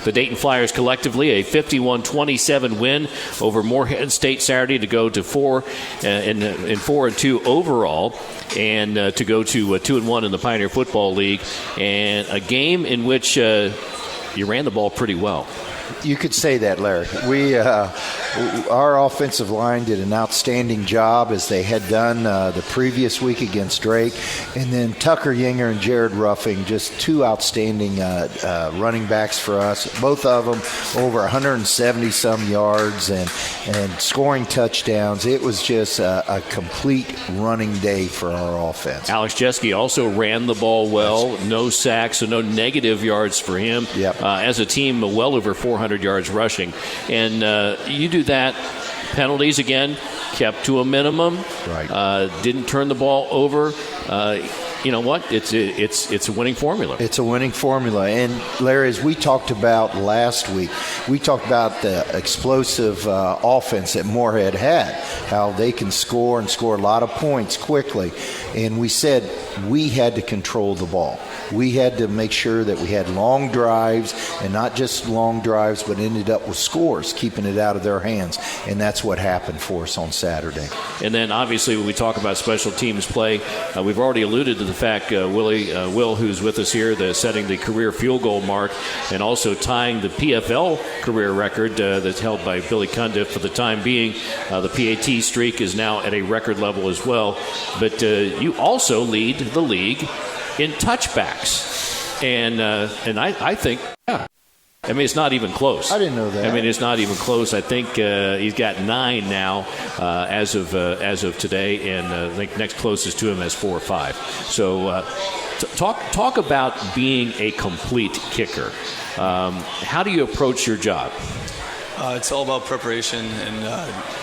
The Dayton Flyers collectively a 51-27 win over Morehead State Saturday to go to 4-2 overall, and to go to 2-1 in the Pioneer Football League, and a game in which you ran the ball pretty well. You could say that, Larry. Our offensive line did an outstanding job, as they had done the previous week against Drake. And then Tucker Yinger and Jared Ruffing, just two outstanding running backs for us. Both of them over 170-some yards and scoring touchdowns. It was just a complete running day for our offense. Alex Jeske also ran the ball well. No sacks, so no negative yards for him. Yep. As a team, well over 400 yards rushing. And you do that. Penalties, again, kept to a minimum. Right. Didn't turn the ball over. You know what? It's a winning formula. It's a winning formula. And, Larry, as we talked about last week, we talked about the explosive offense that Morehead had, how they can score and score a lot of points quickly. And we said we had to control the ball. We had to make sure that we had long drives, and not just long drives, but ended up with scores, keeping it out of their hands. And that's what happened for us on Saturday. And then, obviously, when we talk about special teams play, we've already alluded to the fact Will, who's with us here, setting the career field goal mark and also tying the PFL career record that's held by Billy Cundiff for the time being. The PAT streak is now at a record level as well. But you also lead the league in touchbacks. And I think, yeah. I mean, it's not even close. I didn't know that. I mean, it's not even close. I think he's got 9 now as of today, and I think next closest to him has 4 or 5. So talk about being a complete kicker. How do you approach your job? It's all about preparation, and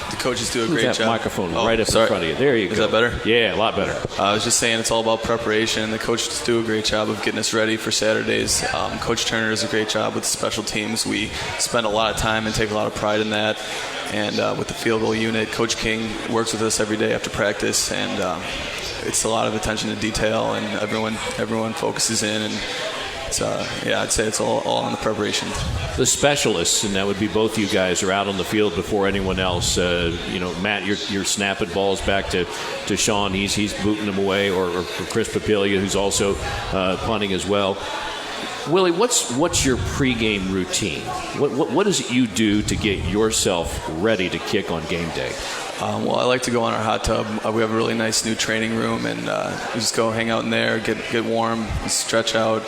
the coaches do a great job. Microphone right up in front of you. There you go. Is that better? Yeah, a lot better. I was just saying it's all about preparation, and the coaches do a great job of getting us ready for Saturdays. Coach Turner does a great job with the special teams. We spend a lot of time and take a lot of pride in that. And with the field goal unit, Coach King works with us every day after practice, and it's a lot of attention to detail, and everyone focuses in, and I'd say it's all on the preparation. The specialists, and that would be both you guys, are out on the field before anyone else. Matt, you're snapping balls back to Sean. He's booting them away, or Chris Papilia, who's also punting as well. Willie, what's your pregame routine? What does it you do to get yourself ready to kick on game day? Well, I like to go on our hot tub. We have a really nice new training room, and we just go hang out in there, get warm, stretch out,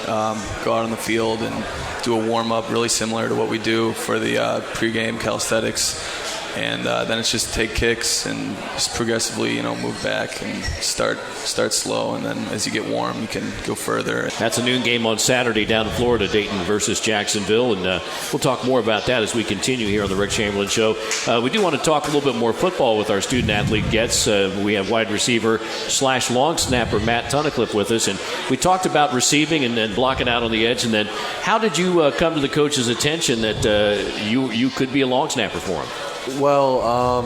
go out on the field, and do a warm-up really similar to what we do for the pregame calisthenics. And then it's just take kicks and just progressively, move back and start slow. And then as you get warm, you can go further. That's a noon game on Saturday down in Florida, Dayton versus Jacksonville. And we'll talk more about that as we continue here on the Rick Chamberlin Show. We do want to talk a little bit more football with our student-athlete guests. We have wide receiver / long snapper Matt Tunnicliffe with us. And we talked about receiving and then blocking out on the edge. And then how did you come to the coach's attention that you could be a long snapper for him? Well,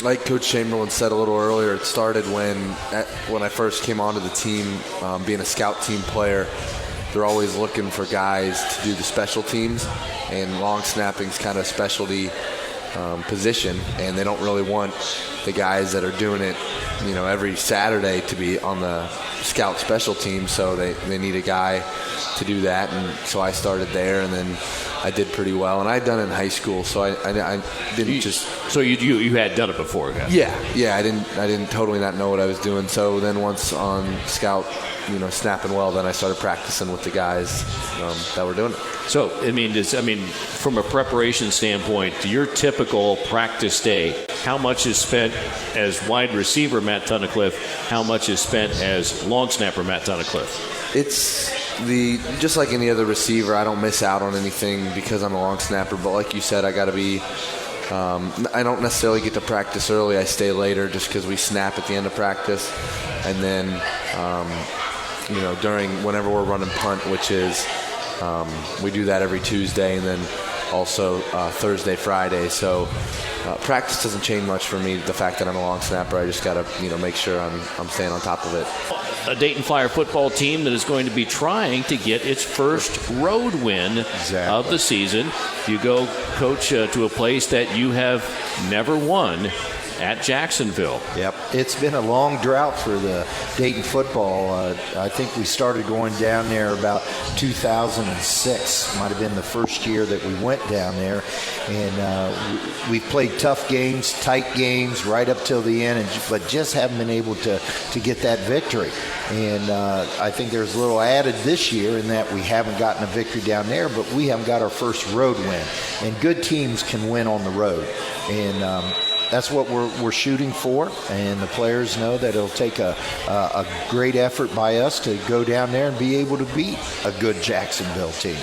like Coach Chamberlin said a little earlier, it started when I first came onto the team, being a scout team player. They're always looking for guys to do the special teams, and long snapping's kind of a specialty position, and they don't really want the guys that are doing it, every Saturday to be on the scout special team, so they need a guy to do that, and so I started there, and then I did pretty well, and I'd done it in high school, so I didn't just. So you had done it before, guys? Yeah. I didn't totally not know what I was doing. So then once on scout, snapping well, then I started practicing with the guys that were doing it. So from a preparation standpoint, your typical practice day, how much is spent as wide receiver Matt Tunnicliffe? How much is spent as long snapper Matt Tunnicliffe? It's just like any other receiver, I don't miss out on anything because I'm a long snapper. But like you said, I got to be. I don't necessarily get to practice early. I stay later just because we snap at the end of practice, and then during whenever we're running punt, which is we do that every Tuesday, and then also Thursday, Friday. So practice doesn't change much for me. The fact that I'm a long snapper, I just got to make sure I'm staying on top of it. a Dayton Flyer football team that is going to be trying to get its first road win of the season. You go, Coach, to a place that you have never won at Jacksonville. Yep. It's been a long drought for the Dayton football. I think we started going down there about 2006. Might have been the first year that we went down there. And we've played tough games, tight games, right up till the end, but just haven't been able to get that victory. And I think there's a little added this year in that we haven't gotten a victory down there, but we haven't got our first road win. And good teams can win on the road. And that's what we're shooting for, and the players know that it'll take a great effort by us to go down there and be able to beat a good Jacksonville team.